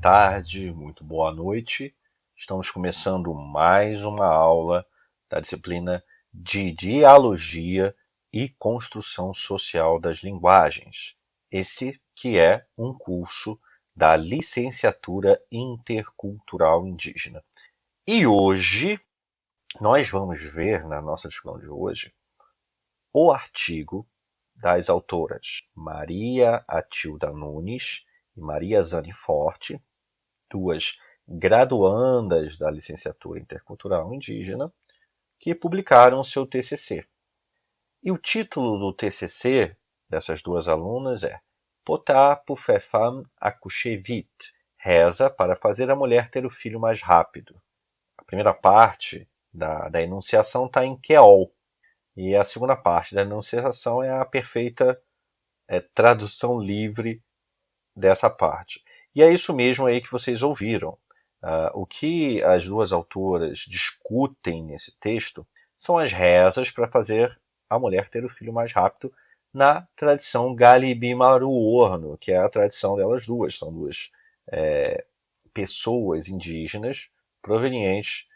tarde, muito boa noite. Estamos começando mais uma aula da disciplina de Dialogia e Construção Social das Linguagens. Esse que é um curso da Licenciatura Intercultural Indígena. E hoje nós vamos ver, na nossa discussão de hoje, o artigo das autoras Maria Atilda Nunes e Maria Zane Forte, duas graduandas da Licenciatura Intercultural Indígena, que publicaram seu TCC. E o título do TCC dessas duas alunas é Potá pour faire femme accoucher vite, reza para fazer a mulher ter o filho mais rápido. A primeira parte da enunciação está em Queol, e a segunda parte da enunciação é a perfeita tradução livre dessa parte. E é isso mesmo aí que vocês ouviram. O que as duas autoras discutem nesse texto são as rezas para fazer a mulher ter o filho mais rápido na tradição Galibimaruorno, que é a tradição delas duas. São duas pessoas indígenas provenientes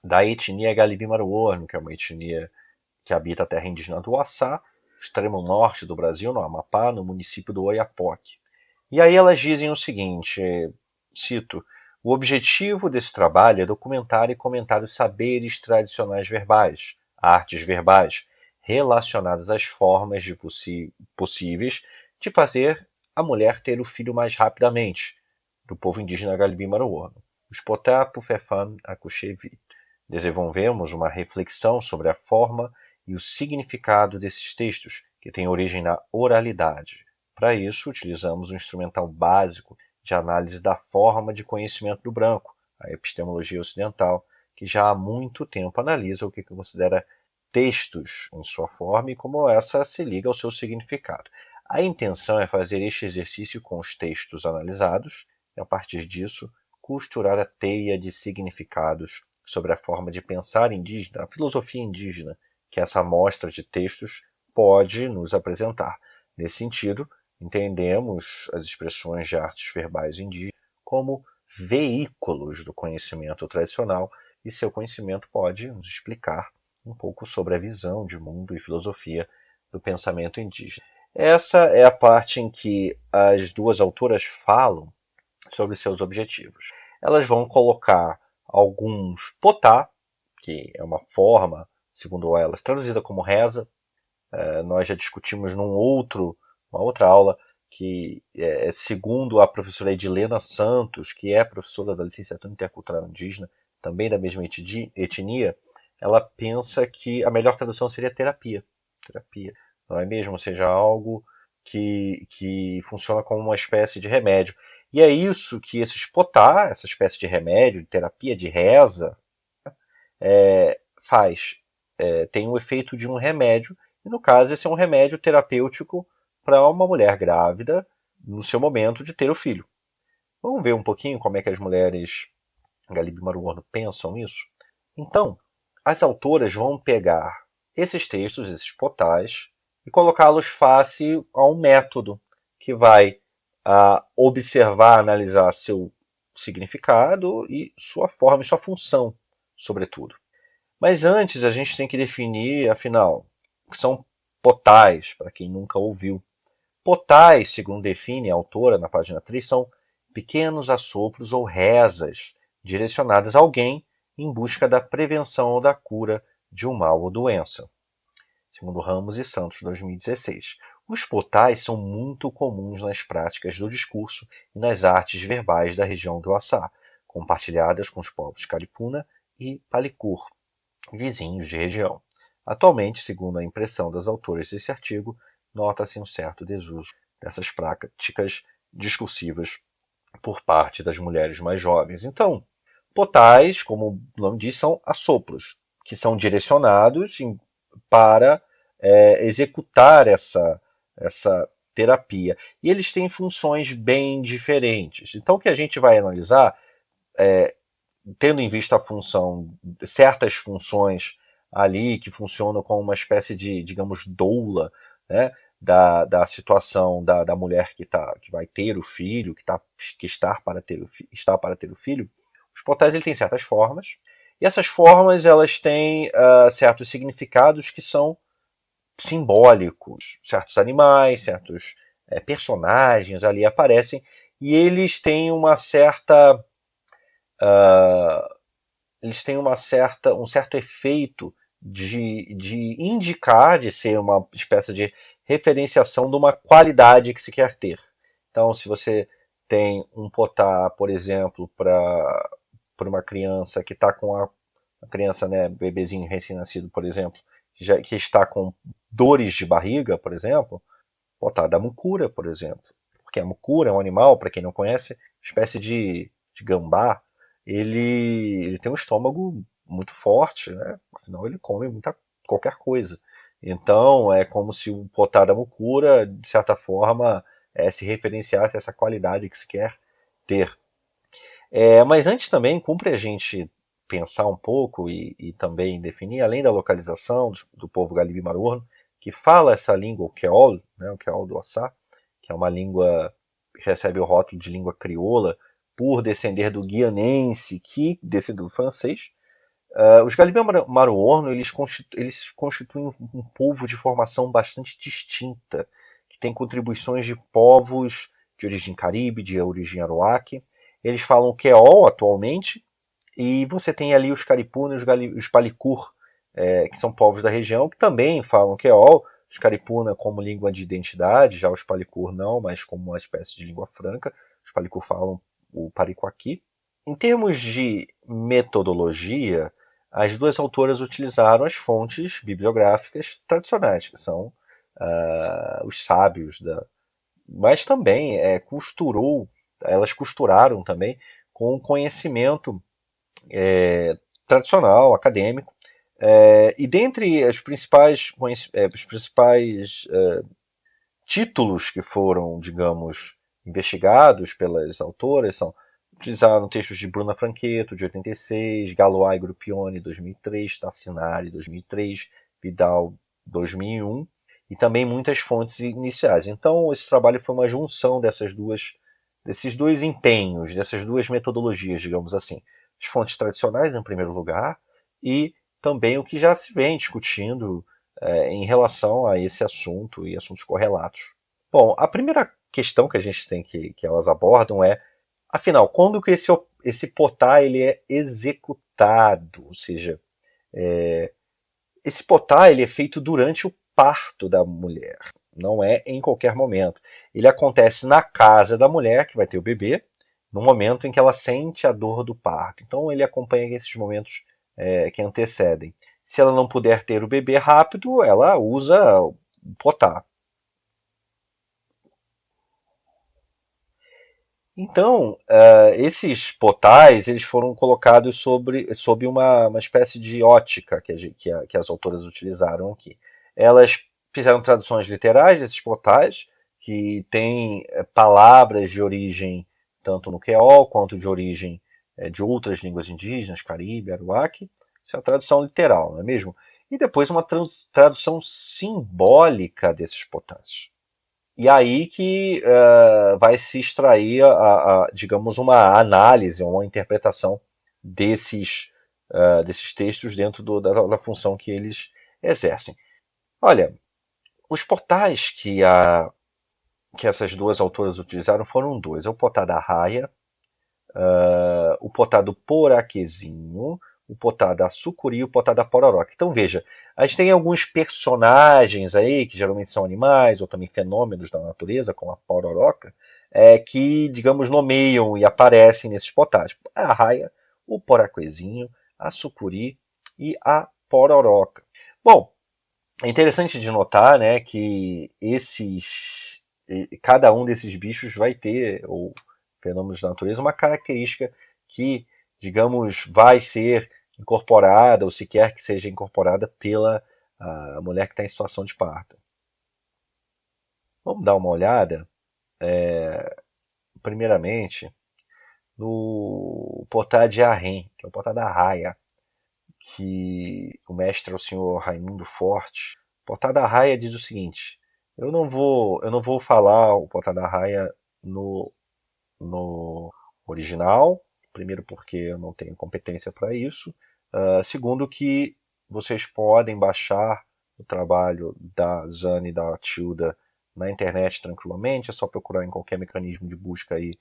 da etnia Galibimaruorno, que é uma etnia que habita a terra indígena do Açá, extremo norte do Brasil, no Amapá, no município do Oiapoque. E aí elas dizem o seguinte, cito, o objetivo desse trabalho é documentar e comentar os saberes tradicionais verbais, artes verbais, relacionadas às formas possíveis de fazer a mulher ter o filho mais rapidamente, do povo indígena Galibimaruorno. Os Potá pour faire femme accoucher vite. Desenvolvemos uma reflexão sobre a forma e o significado desses textos, que têm origem na oralidade. Para isso, utilizamos um instrumental básico de análise da forma de conhecimento do branco, a epistemologia ocidental, que já há muito tempo analisa o que considera textos em sua forma e como essa se liga ao seu significado. A intenção é fazer este exercício com os textos analisados e, a partir disso, costurar a teia de significados sobre a forma de pensar indígena, a filosofia indígena, que essa amostra de textos pode nos apresentar. Nesse sentido, entendemos as expressões de artes verbais indígenas como veículos do conhecimento tradicional e seu conhecimento pode nos explicar um pouco sobre a visão de mundo e filosofia do pensamento indígena. Essa é a parte em que as duas autoras falam sobre seus objetivos. Elas vão colocar alguns potá, que é uma forma, segundo elas, traduzida como reza. Nós já discutimos uma outra aula, que segundo a professora Edilena Santos, que é professora da Licenciatura Intercultural Indígena, também da mesma etnia, ela pensa que a melhor tradução seria terapia. Terapia, não é mesmo? Ou seja, algo que funciona como uma espécie de remédio. E é isso que esses potá, essa espécie de remédio, de terapia, de reza, faz. Tem o efeito de um remédio, e no caso esse é um remédio terapêutico para uma mulher grávida no seu momento de ter o filho. Vamos ver um pouquinho como é que as mulheres Galibimaruorno pensam nisso? Então, as autoras vão pegar esses textos, esses potais, e colocá-los face a um método que vai observar, analisar seu significado e sua forma e sua função, sobretudo. Mas antes a gente tem que definir, afinal, o que são potais, para quem nunca ouviu. Potais, segundo define a autora na página 3, são pequenos assopros ou rezas direcionadas a alguém em busca da prevenção ou da cura de um mal ou doença. Segundo Ramos e Santos, 2016. Os potais são muito comuns nas práticas do discurso e nas artes verbais da região do Açá, compartilhadas com os povos Caripuna e Palicur, vizinhos de região. Atualmente, segundo a impressão das autoras desse artigo, nota-se um certo desuso dessas práticas discursivas por parte das mulheres mais jovens. Então, potais, como o nome diz, são assopros, que são direcionados para executar essa terapia. E eles têm funções bem diferentes. Então, o que a gente vai analisar, tendo em vista a função, certas funções ali que funcionam como uma espécie de, digamos, doula, né? da situação da mulher que vai ter o filho, que está para ter o filho, os portais ele tem certas formas, e essas formas elas têm certos significados que são simbólicos. Certos animais, certos personagens ali aparecem, e uh, eles têm um certo efeito de indicar, de ser uma espécie de referenciação de uma qualidade que se quer ter. Então, se você tem um potá, por exemplo, para uma criança que está com a criança, né, bebezinho recém-nascido, por exemplo, que está com dores de barriga, por exemplo, potá da mucura, por exemplo. Porque a mucura é um animal, para quem não conhece, espécie de gambá. Ele tem um estômago muito forte, né? Afinal, ele come qualquer coisa. Então, é como se o potá da mucura, de certa forma, se referenciasse a essa qualidade que se quer ter. Mas antes também, cumpre a gente pensar um pouco e também definir, além da localização do povo Galibi Marorno, que fala essa língua, o Creole, né, o Creole do Açá, que é uma língua que recebe o rótulo de língua crioula, por descender do guianense, que descendeu do francês. Os Galibi Marorno eles constituem um povo de formação bastante distinta, que tem contribuições de povos de origem caribe, de origem aroaque. Eles falam Queol atualmente, e você tem ali os Caripuna e os Palicur, que são povos da região, que também falam Queol. Os Caripuna como língua de identidade, já os Palicur não, mas como uma espécie de língua franca. Os Palicur falam o Pariquaqui. Em termos de metodologia, as duas autoras utilizaram as fontes bibliográficas tradicionais, que são os sábios mas também elas costuraram também com o conhecimento tradicional, acadêmico, e dentre os principais títulos que foram, digamos, investigados pelas autoras são utilizaram textos de Bruna Franqueto, de 86, Galois e Gruppioni, 2003, Tassinari, 2003, Vidal, 2001, e também muitas fontes iniciais. Então, esse trabalho foi uma junção desses dois empenhos, dessas duas metodologias, digamos assim. As fontes tradicionais, em primeiro lugar, e também o que já se vem discutindo em relação a esse assunto e assuntos correlatos. Bom, a primeira questão que a gente tem que elas abordam é, afinal, quando que esse potá ele é executado? Ou seja, esse potá ele é feito durante o parto da mulher, não é em qualquer momento. Ele acontece na casa da mulher que vai ter o bebê, no momento em que ela sente a dor do parto. Então ele acompanha esses momentos que antecedem. Se ela não puder ter o bebê rápido, ela usa o potá. Então, esses potais eles foram colocados sob uma espécie de ótica que as autoras utilizaram aqui. Elas fizeram traduções literais desses potais, que têm palavras de origem tanto no Queol quanto de origem de outras línguas indígenas, Caribe, Aruaque. Isso é a tradução literal, não é mesmo? E depois uma tradução simbólica desses potais. E aí que vai se extrair, digamos, uma análise, uma interpretação desses textos dentro da função que eles exercem. Olha, os portais que essas duas autoras utilizaram foram dois. O potá da raia, o potá do poraquezinho, o potá da sucuri e o potá da pororoca. Então veja, a gente tem alguns personagens aí, que geralmente são animais ou também fenômenos da natureza, como a pororoca, que, digamos, nomeiam e aparecem nesses potais. A raia, o poraquezinho, a sucuri e a pororoca. Bom, é interessante de notar, né, que cada um desses bichos vai ter, ou fenômenos da natureza, uma característica que, digamos, vai ser incorporada, ou se quer que seja incorporada pela a mulher que está em situação de parto. Vamos dar uma olhada, primeiramente, no Potá de Arrém, que é o Potá da Raia, que o mestre é o senhor Raimundo Forte. O Potá da Raia diz o seguinte: Eu não vou falar o Potá da Raia no original. Primeiro porque eu não tenho competência para isso. Segundo que vocês podem baixar o trabalho da Zane e da Tilda na internet tranquilamente. É só procurar em qualquer mecanismo de busca aí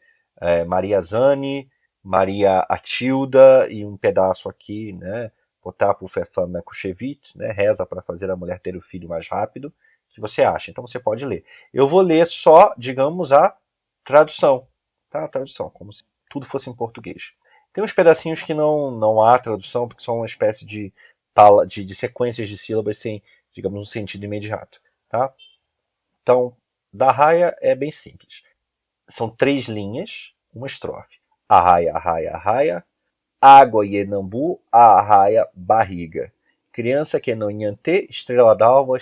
Maria Zane, Maria Atilda e um pedaço aqui, né? Botar por Fefana Kuchevich, né? Reza para fazer a mulher ter o filho mais rápido, que você acha. Então você pode ler. Eu vou ler só, digamos, a tradução, tá? A tradução, como se tudo fosse em português. Tem uns pedacinhos que não há tradução, porque são uma espécie de sequências de sílabas sem, digamos, um sentido imediato, tá? Então, da raia é bem simples. São 3 linhas, uma estrofe. Arraia, arraia, arraia. Água Yenambu, arraia, barriga. Criança que não nhante, estrela d'alva,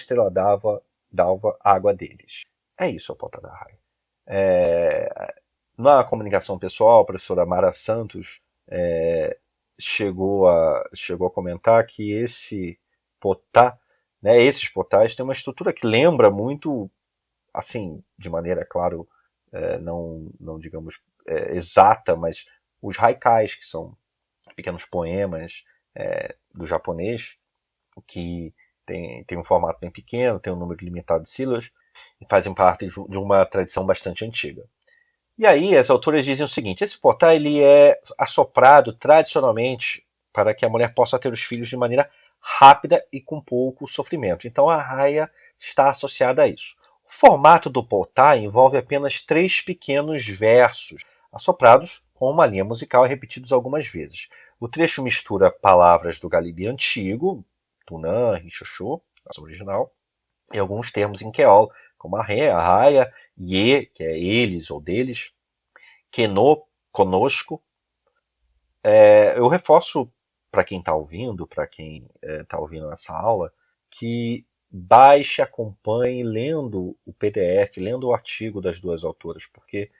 dalva, água deles. É isso a pauta da raia. Na comunicação pessoal, a professora Mara Santos chegou a comentar que esse potá, né, esses potais têm uma estrutura que lembra muito, assim, de maneira, claro, não digamos exata, mas os haikais, que são pequenos poemas do japonês, que tem um formato bem pequeno, tem um número limitado de sílabas, e fazem parte de uma tradição bastante antiga. E aí as autoras dizem o seguinte: esse potá ele é assoprado tradicionalmente para que a mulher possa ter os filhos de maneira rápida e com pouco sofrimento. Então a raia está associada a isso. O formato do potá envolve apenas 3 pequenos versos, assoprados com uma linha musical repetidos algumas vezes. O trecho mistura palavras do Galibi antigo, Tunã, Rixoxô, a original, e alguns termos em Queol, como arré, arraia, ye, que é eles ou deles, quenô, conosco. Eu reforço para quem está ouvindo, para quem está ouvindo essa aula, que baixe, acompanhe lendo o PDF, lendo o artigo das duas autoras, porque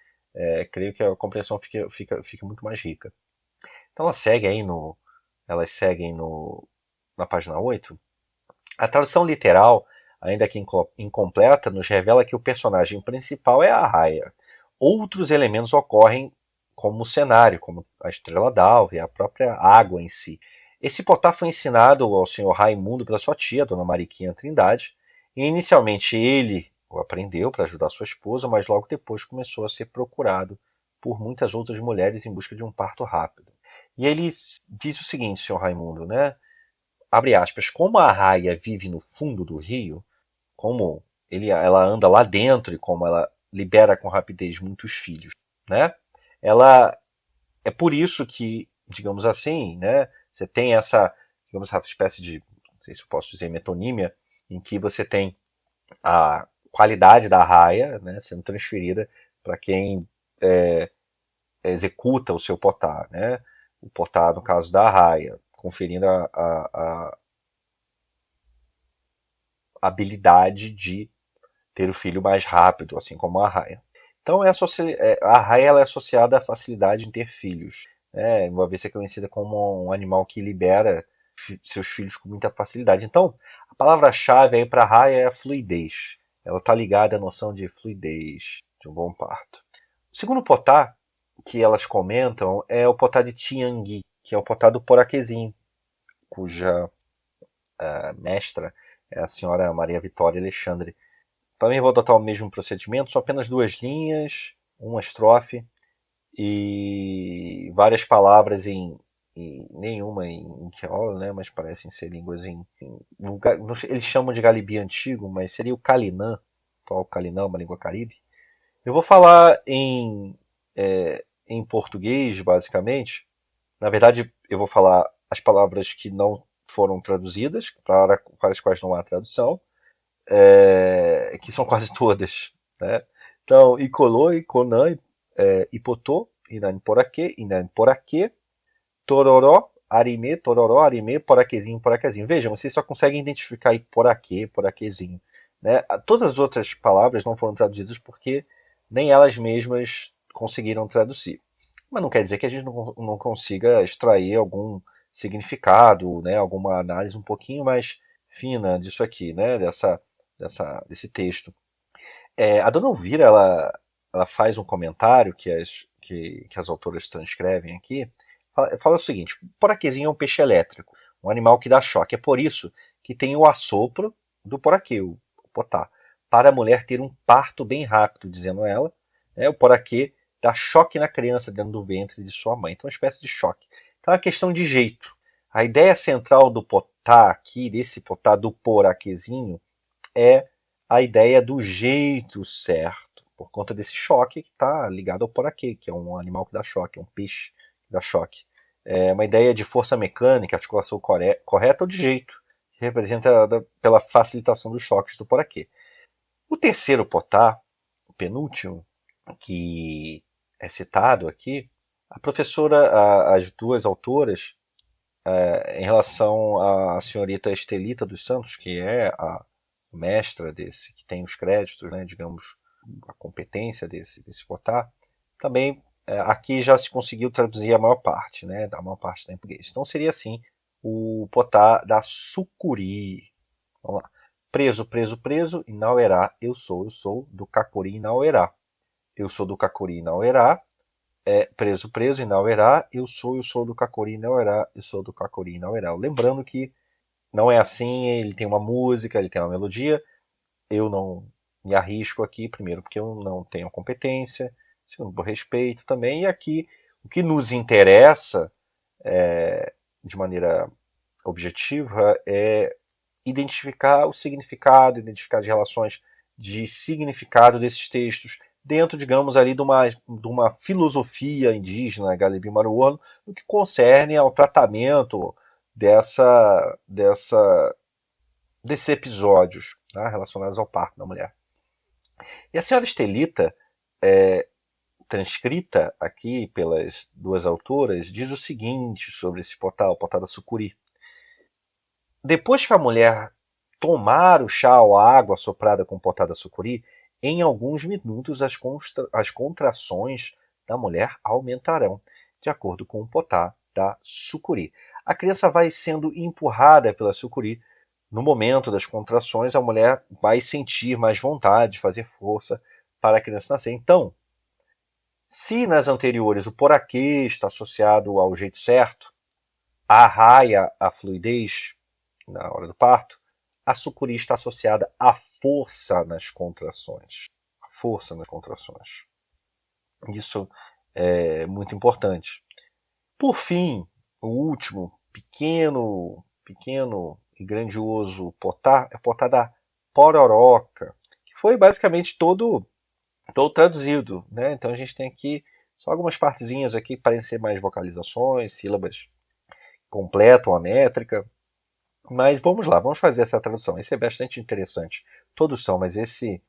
creio que a compreensão fica muito mais rica. Então elas seguem na página 8. A tradução literal, ainda que incompleta, nos revela que o personagem principal é a Raya. Outros elementos ocorrem como o cenário, como a estrela d'alva e a própria água em si. Esse potá foi ensinado ao senhor Raimundo pela sua tia, Dona Mariquinha Trindade, e inicialmente ele o aprendeu para ajudar sua esposa, mas logo depois começou a ser procurado por muitas outras mulheres em busca de um parto rápido. E ele diz o seguinte, senhor Raimundo, né? Abre aspas, como a raia vive no fundo do rio, como ela anda lá dentro e como ela libera com rapidez muitos filhos, né? Ela é por isso que, digamos assim, né? Você tem digamos, essa espécie de, não sei se eu posso dizer, metonímia, em que você tem a qualidade da raia, né, sendo transferida para quem executa o seu potá, né? O potá, no caso da raia, conferindo a habilidade de ter o filho mais rápido, assim como a raia. Então, a raia ela é associada à facilidade em ter filhos. Uma vez é conhecida como um animal que libera seus filhos com muita facilidade. Então, a palavra-chave aí para a raia é a fluidez. Ela está ligada à noção de fluidez, de um bom parto. O segundo potá que elas comentam é o potá de Tiangui, que é o potá do poraquezinho, cuja mestra é a senhora Maria Vitória Alexandre. Também vou adotar o mesmo procedimento, são apenas 2 linhas, uma estrofe e várias palavras nenhuma em Queol, né, mas parecem ser línguas eles chamam de Galibi antigo, mas seria o Calinã, atual Calinã, uma língua caribe. Eu vou falar em português, basicamente. Na verdade, eu vou falar as palavras que não foram traduzidas, para as quais não há tradução, que são quase todas, né? Então, Icolô, Iconã, Ipotô, Inaniporaquê, Tororó, Arimê, Poraquezinho, Poraquezinho. Vejam, vocês só conseguem identificar Iporaquê, Poraquezinho. Né? Todas as outras palavras não foram traduzidas porque nem elas mesmas conseguiram traduzir. Mas não quer dizer que a gente não consiga extrair algum significado, né? Alguma análise um pouquinho mais fina disso aqui, né? Desse texto. A dona Elvira, ela faz um comentário que as autoras transcrevem aqui, fala o seguinte: o poraquezinho é um peixe elétrico, um animal que dá choque. É por isso que tem o assopro do poraquê, o potá, para a mulher ter um parto bem rápido, dizendo ela. O poraquê dá choque na criança dentro do ventre de sua mãe. Então, é uma espécie de choque. Então, é uma questão de jeito. A ideia central do potá aqui, desse potá do poraquezinho, é a ideia do jeito certo, por conta desse choque que está ligado ao poraquê, que é um animal que dá choque, é um peixe que dá choque. É uma ideia de força mecânica, articulação correta ou de jeito, que representa pela facilitação dos choques do poraquê. O terceiro potá, o penúltimo, que é citado aqui, a professora, as duas autoras, em relação à senhorita Estelita dos Santos, que é a mestra desse, que tem os créditos, né, digamos, a competência desse potá, também aqui já se conseguiu traduzir a maior parte, né, da maior parte em português. Então seria assim o potá da sucuri. Vamos lá. Preso, preso, preso, Inauerá, eu sou, do Cacuri Inauerá. Eu sou do Cacuri Inauerá, preso, preso, Inauerá, eu sou do Cacuri Inauerá, eu sou do Cacuri Inauerá. Lembrando que não é assim, ele tem uma música, ele tem uma melodia, eu não me arrisco aqui, primeiro porque eu não tenho competência, segundo por respeito também, e aqui o que nos interessa de maneira objetiva é identificar o significado, identificar as relações de significado desses textos dentro, digamos, ali de uma filosofia indígena Galibi-Maruano no que concerne ao tratamento desses episódios, tá, relacionados ao parto da mulher. E a senhora Estelita, transcrita aqui pelas duas autoras, diz o seguinte sobre esse potá, o potá da sucuri. Depois que a mulher tomar o chá ou a água soprada com potá da sucuri, em alguns minutos as contrações da mulher aumentarão, de acordo com o potá da sucuri. A criança vai sendo empurrada pela sucuri. No momento das contrações, a mulher vai sentir mais vontade, fazer força para a criança nascer. Então, se nas anteriores o poraquê está associado ao jeito certo, a raia, a fluidez na hora do parto, a sucuri está associada à força nas contrações. A força nas contrações. Isso é muito importante. Por fim, o último, pequeno e grandioso potá, é o potá da pororoca, que foi basicamente todo traduzido, né? Então a gente tem aqui só algumas partezinhas aqui para ser mais vocalizações, sílabas completam a métrica. Mas vamos lá, vamos fazer essa tradução. Esse é bastante interessante. Todos são, mas esse,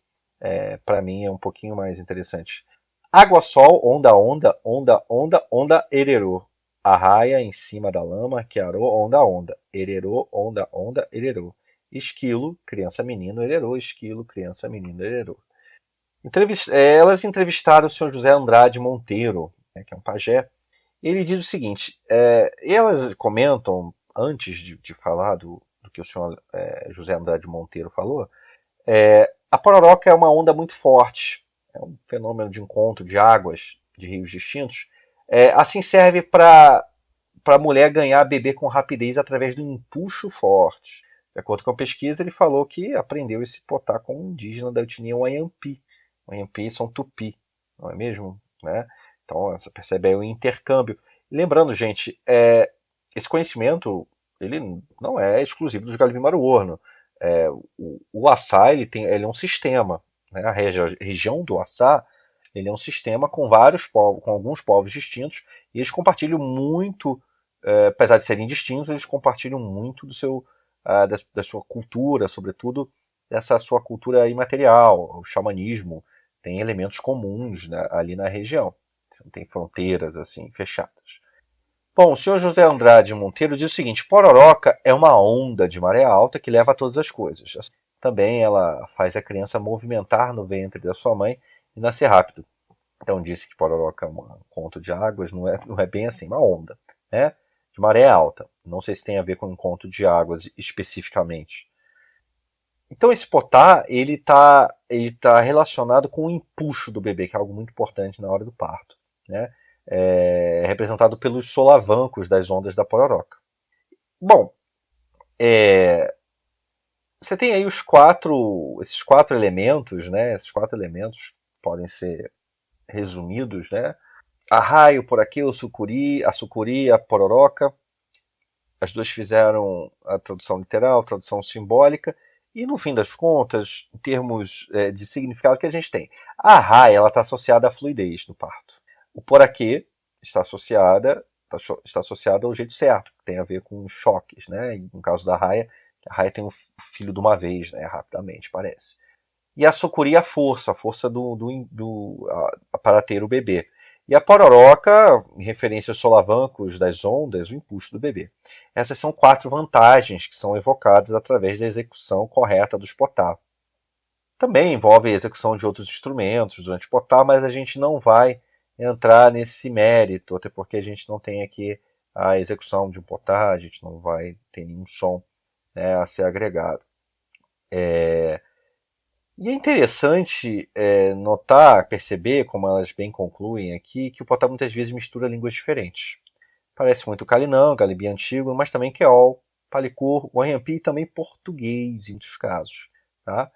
para mim, é um pouquinho mais interessante. Água, sol, onda, onda, onda, onda, onda, ererô. Arraia em cima da lama, quearô, onda, onda. Ererô, onda, onda, ererô. Esquilo, criança, menino, ererô. Esquilo, criança, menino, ererô. Elas entrevistaram o senhor José Andrade Monteiro, né, que é um pajé. Ele diz o seguinte: elas comentam, antes de falar do que o senhor José Andrade Monteiro falou, a pororoca é uma onda muito forte, é um fenômeno de encontro de águas de rios distintos. Assim serve para a mulher ganhar bebê com rapidez através do empuxo forte. De acordo com a pesquisa, ele falou que aprendeu esse potá com um indígena da etnia Wayampi. Wayampi são tupi, não é mesmo? Né? Então você percebe aí o intercâmbio. Lembrando, gente, esse conhecimento ele não é exclusivo dos Galibi-Maruorno. O Açá ele é um sistema. Né? A região do Açá ele é um sistema com vários povos, com alguns povos distintos, e eles compartilham muito, apesar de serem distintos, eles compartilham muito da sua cultura, sobretudo dessa sua cultura imaterial, o xamanismo tem elementos comuns, né, ali na região. Não tem fronteiras assim fechadas. Bom, o senhor José Andrade Monteiro diz o seguinte: pororoca é uma onda de maré alta que leva a todas as coisas. Também ela faz a criança movimentar no ventre da sua mãe e nascer rápido. Então disse que pororoca é um conto de águas, não é bem assim, uma onda, né? De maré alta. Não sei se tem a ver com um conto de águas especificamente. Então esse potá, ele tá relacionado com o empuxo do bebê, que é algo muito importante na hora do parto, né? Representado pelos solavancos das ondas da pororoca. Bom, você tem aí esses quatro elementos, né? Esses quatro elementos podem ser resumidos, né? Arraio, poraquê, a sucuri, a pororoca. As duas fizeram a tradução literal, a tradução simbólica, e no fim das contas, em termos de significado que a gente tem, a arraia ela está associada à fluidez do parto. O poraquê está associada ao jeito certo, que tem a ver com os choques, né? E no caso da arraia, a arraia tem um filho de uma vez, né? Rapidamente, parece. E a sucuri, a força para ter o bebê. E a pororoca, em referência aos solavancos das ondas, o empuxo do bebê. Essas são quatro vantagens que são evocadas através da execução correta dos potá. Também envolve a execução de outros instrumentos durante o potá, mas a gente não vai entrar nesse mérito, até porque a gente não tem aqui a execução de um potá, a gente não vai ter nenhum som, né, a ser agregado. E é interessante notar, perceber, como elas bem concluem aqui, que o potá muitas vezes mistura línguas diferentes. Parece muito Calinã, Galibi antigo, mas também Queol, Palicur, Guanhampi e também português, em muitos casos. Tá?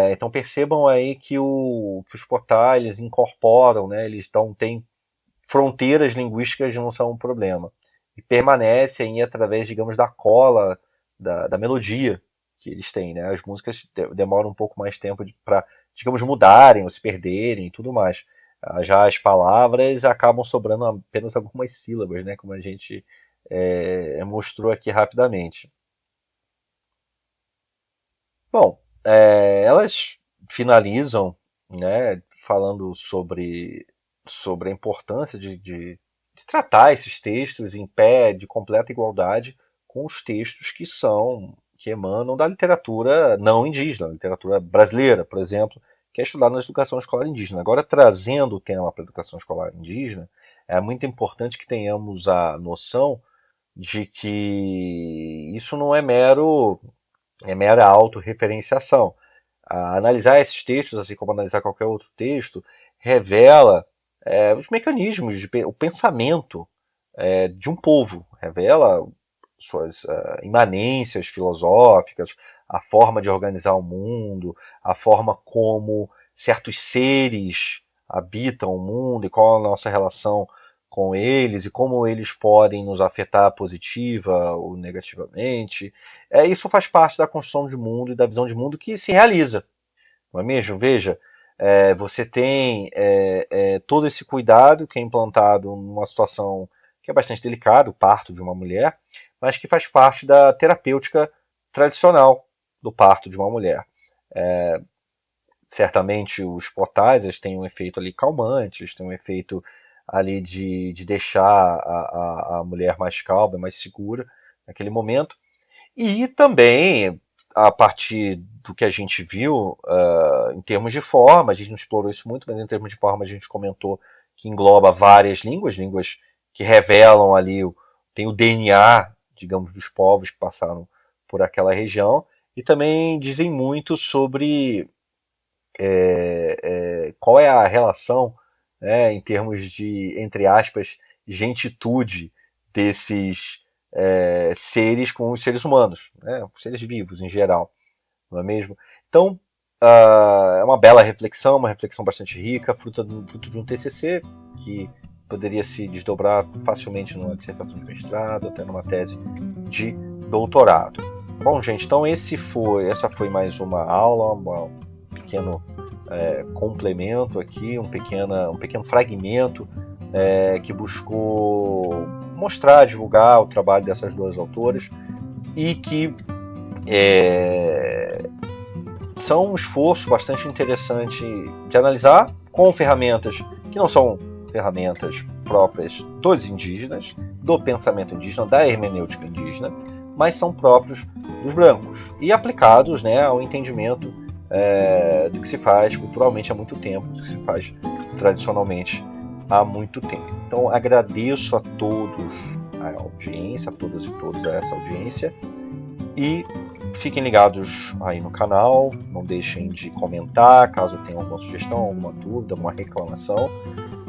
Então percebam aí que os potá, eles incorporam, né, eles têm fronteiras linguísticas, não são um problema. E permanecem através, digamos, da cola, da melodia que eles têm, né? As músicas demoram um pouco mais tempo para, digamos, mudarem ou se perderem e tudo mais. Já as palavras acabam sobrando apenas algumas sílabas, né? Como a gente mostrou aqui rapidamente. Bom, elas finalizam, né, falando sobre a importância de tratar esses textos em pé de completa igualdade com os textos que emanam da literatura não indígena, literatura brasileira, por exemplo, que é estudada na educação escolar indígena. Agora, trazendo o tema para a educação escolar indígena, é muito importante que tenhamos a noção de que isso não é mera autorreferenciação. Analisar esses textos, assim como analisar qualquer outro texto, revela os mecanismos, o pensamento de um povo, revela suas imanências filosóficas, a forma de organizar o mundo, a forma como certos seres habitam o mundo e qual a nossa relação com eles e como eles podem nos afetar positiva ou negativamente. Isso faz parte da construção de mundo e da visão de mundo que se realiza, não é mesmo? Veja, você tem todo esse cuidado que é implantado numa situação que é bastante delicada, o parto de uma mulher, mas que faz parte da terapêutica tradicional do parto de uma mulher. Certamente os potais eles têm um efeito ali calmante, eles têm um efeito ali de deixar a mulher mais calma, mais segura naquele momento. E também, a partir do que a gente viu, em termos de forma, a gente não explorou isso muito, mas em termos de forma a gente comentou que engloba várias línguas que revelam ali, tem o DNA, digamos, dos povos que passaram por aquela região, e também dizem muito sobre qual é a relação, né, em termos de, entre aspas, gentitude desses seres com os seres humanos, né, os seres vivos em geral, não é mesmo? Então, é uma bela reflexão, uma reflexão bastante rica, fruto de um TCC que poderia se desdobrar facilmente numa dissertação de mestrado, até numa tese de doutorado. Bom, gente, então essa foi mais uma aula, um pequeno complemento aqui, um pequeno fragmento que buscou mostrar, divulgar o trabalho dessas duas autoras e que são um esforço bastante interessante de analisar com ferramentas que não são ferramentas próprias dos indígenas, do pensamento indígena, da hermenêutica indígena, mas são próprios dos brancos e aplicados, né, ao entendimento do que se faz culturalmente há muito tempo, do que se faz tradicionalmente há muito tempo. Então agradeço a todos a audiência, a todas e todos a essa audiência e fiquem ligados aí no canal, não deixem de comentar, caso tenham alguma sugestão, alguma dúvida, alguma reclamação.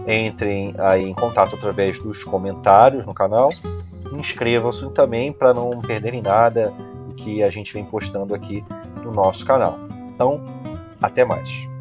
Entrem aí em contato através dos comentários no canal. Inscrevam-se também para não perderem nada do que a gente vem postando aqui no nosso canal. Então, até mais!